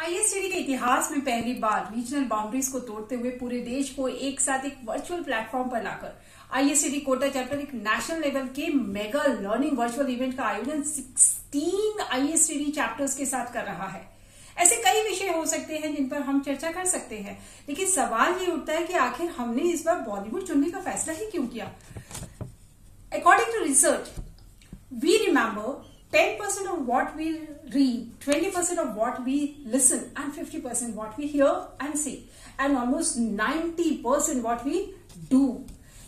आईएसटीडी के इतिहास में पहली बार रीजनल बाउंड्रीज को तोड़ते हुए पूरे देश को एक साथ एक वर्चुअल प्लेटफॉर्म पर लाकर आईएसटीडी कोटा चैप्टर एक नेशनल लेवल के मेगा लर्निंग वर्चुअल इवेंट का आयोजन 16 आईएसटीडी चैप्टर्स के साथ कर रहा है। ऐसे कई विषय हो सकते हैं जिन पर हम चर्चा कर सकते हैं, लेकिन सवाल ये उठता है कि आखिर हमने इस बार बॉलीवुड चुनने का फैसला ही क्यों किया। According to research, we remember 10% of what we read, 20% of what we listen, and 50% what we hear and see, and almost 90% what we do.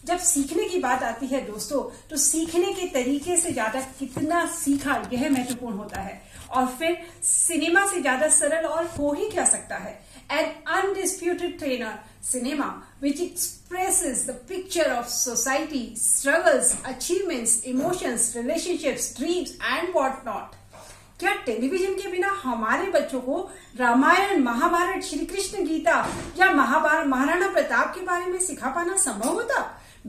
जब सीखने की बात आती है दोस्तों, तो सीखने के तरीके से ज्यादा कितना सीखा यह महत्वपूर्ण होता है। और फिर सिनेमा से ज्यादा सरल और हो ही क्या सकता है। An undisputed trainer, cinema, which expresses the picture of society, struggles, achievements, emotions, relationships, dreams and whatnot. क्या टेलीविजन के बिना हमारे बच्चों को रामायण, महाभारत, श्री कृष्ण गीता या महाभारत, महाराणा प्रताप के बारे में सिखा पाना संभव होता?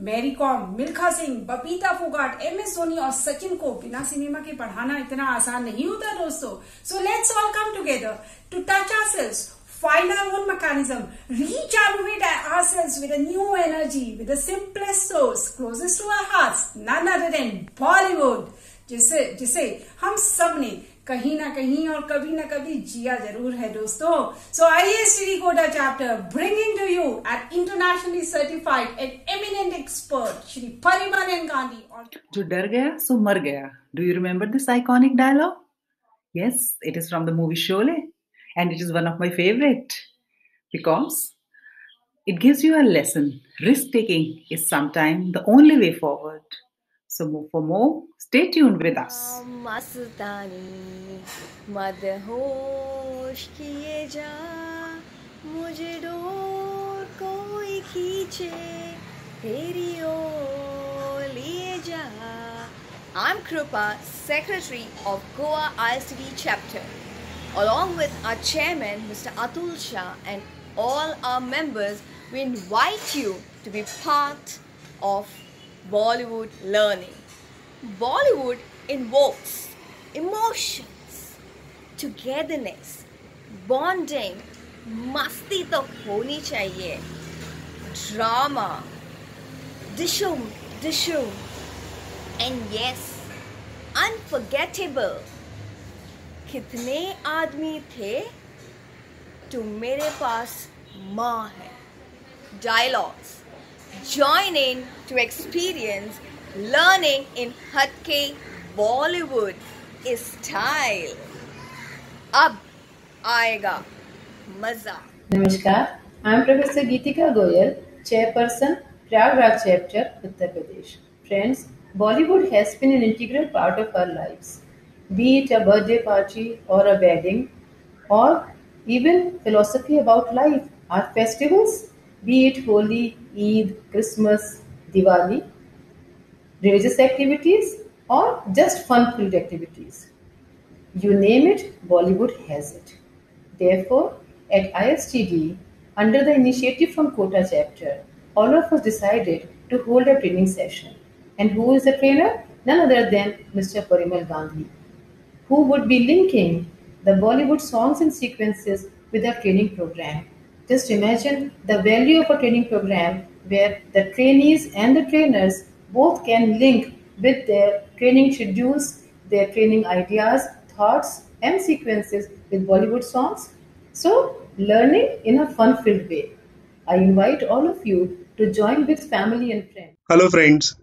मैरी कॉम, मिल्खा सिंह, बबीता फोगाट, एमएस धोनी और सचिन को बिना सिनेमा के पढ़ाना इतना आसान नहीं होता दोस्तों। So let's all come together to touch ourselves, find our own mechanism, recharge ourselves with a new energy, with the simplest source, closest to our hearts, none other than Bollywood, जिसे हम सब ने कहीं ना कहीं और कभी ना कभी जिया जरूर है दोस्तों। So ISTD Kota chapter bringing to you an internationally certified and eminent expert Shri Parimal Gandhi. और जो डर गया सो मर गया. Do you remember this iconic dialogue? Yes, it is from the movie Sholay, and it is one of my favorite because it gives you a lesson. Risk taking is sometimes the only way forward. So for more, stay tuned with us. मस्तानी मदहोश किए जा, मुझे door कोई खींचे तेरी ओर लिए जा. I'm Krupa, Secretary of Goa ISTD Chapter. Along with our chairman, Mr. Atul Shah, and all our members, we invite you to be part of Bollywood learning. Bollywood invokes emotions, togetherness, bonding, मस्ती तो होनी चाहिए, drama, dishum, and yes, unforgettable. कितने आदमी थे, तो मेरे पास माँ है. Dialogues. Join in to experience learning in Hatke Bollywood style. अब आएगा मजा. Namaskar, I am Professor Geetika Goyal, Chairperson, Prayagraj Chapter, Uttar Pradesh. Friends, Bollywood has been an integral part of our lives, be it a birthday party or a wedding, or even philosophy about life. Our festivals, be it Holi, Eid, Christmas, Diwali, religious activities, or just fun-filled activities. You name it, Bollywood has it. Therefore, at ISTD, under the initiative from Kota chapter, all of us decided to hold a training session. And who is the trainer? None other than Mr. Parimal Gandhi, who would be linking the Bollywood songs and sequences with our training program. Just imagine the value of a training program where the trainees and the trainers both can link with their training schedules, their training ideas, thoughts, and sequences with Bollywood songs. So, learning in a fun-filled way. I invite all of you to join with family and friends. Hello friends,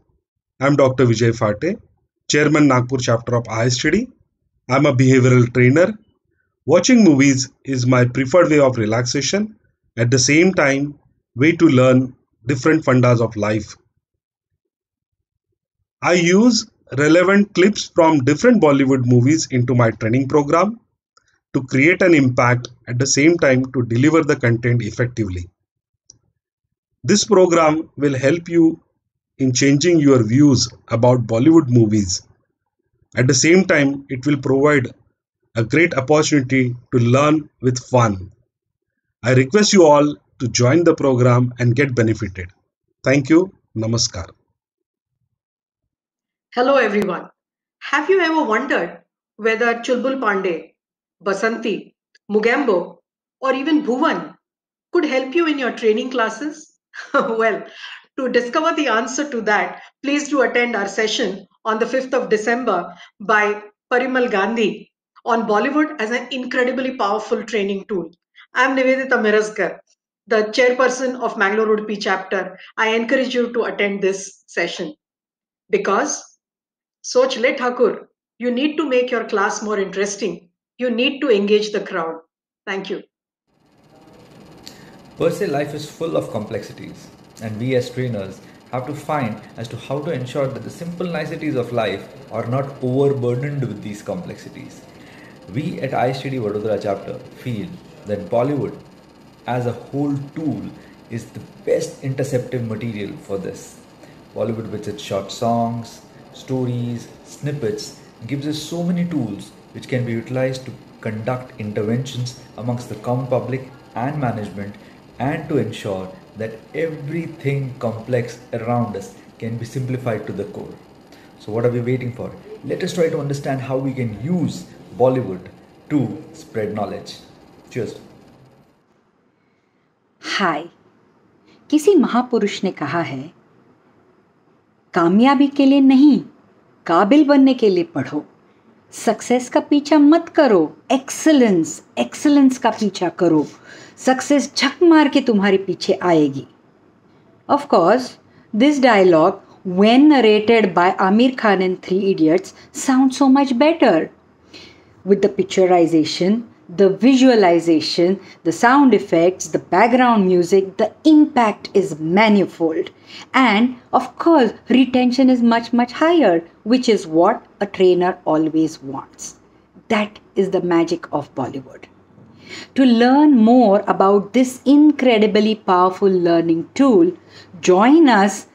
I'm Dr. Vijay Phate, Chairman Nagpur chapter of ISTD. I'm a behavioral trainer. Watching movies is my preferred way of relaxation, at the same time way to learn different fundas of life. I use relevant clips from different Bollywood movies into my training program to create an impact, at the same time to deliver the content effectively. This program will help you in changing your views about Bollywood movies. At the same time, it will provide a great opportunity to learn with fun. I request you all to join the program and get benefited. Thank you. Namaskar. Hello everyone. Have you ever wondered whether Chulbul Pandey, Basanti, Mugambo, or even Bhuvan could help you in your training classes? Well, to discover the answer to that, please do attend our session on the 5th of December by Parimal Gandhi on Bollywood as an incredibly powerful training tool. I'm Nivedita Miraskar, the chairperson of Mangalore Udupi chapter. I encourage you to attend this session because Soch Le Thakur, you need to make your class more interesting. You need to engage the crowd. Thank you. Per se, life is full of complexities, and we as trainers have to find as to how to ensure that the simple niceties of life are not overburdened with these complexities. We at ISTD Vadodara chapter feel that Bollywood as a whole tool is the best interceptive material for this. Bollywood, with its short songs, stories, snippets, gives us so many tools which can be utilized to conduct interventions amongst the common public and management, and to ensure that everything complex around us can be simplified to the core. So, what are we waiting for? Let us try to understand how we can use Bollywood to spread knowledge. Cheers. हाय, किसी महापुरुष ने कहा है, कामयाबी के लिए नहीं, काबिल बनने के लिए पढ़ो। सक्सेस का पीछा मत करो, एक्सीलेंस का पीछा करो। सक्सेस झक मार के तुम्हारे पीछे आएगी। Of course, this dialogue, when narrated by Amir Khan in Three Idiots, sounds so much better. With the picturization, the visualization, the sound effects, the background music, the impact is manifold. And of course, retention is much, much higher, which is what a trainer always wants. That is the magic of Bollywood. To learn more about this incredibly powerful learning tool, join us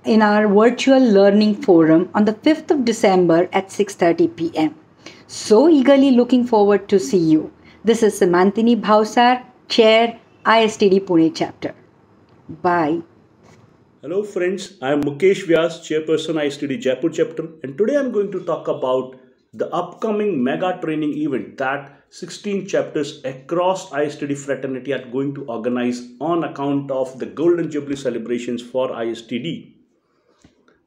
in our virtual learning forum on the 5th of December at 6:30 p.m. So eagerly looking forward to see you. This is Samantini Bhausar, Chair, ISTD Pune Chapter. Bye. Hello friends, I am Mukesh Vyas, Chairperson ISTD Jaipur Chapter, and today I am going to talk about the upcoming mega training event that 16 chapters across ISTD fraternity are going to organize on account of the Golden Jubilee celebrations for ISTD.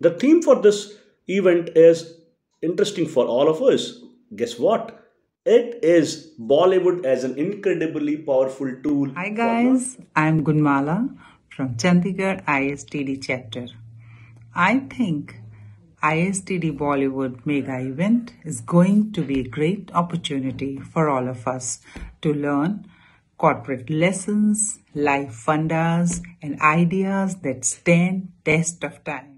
The theme for this event is interesting for all of us. Guess what? It is Bollywood as an incredibly powerful tool. Hi guys, I'm Gunmala from Chandigarh ISTD chapter. I think ISTD Bollywood mega event is going to be a great opportunity for all of us to learn corporate lessons, life fundas, and ideas that stand test of time.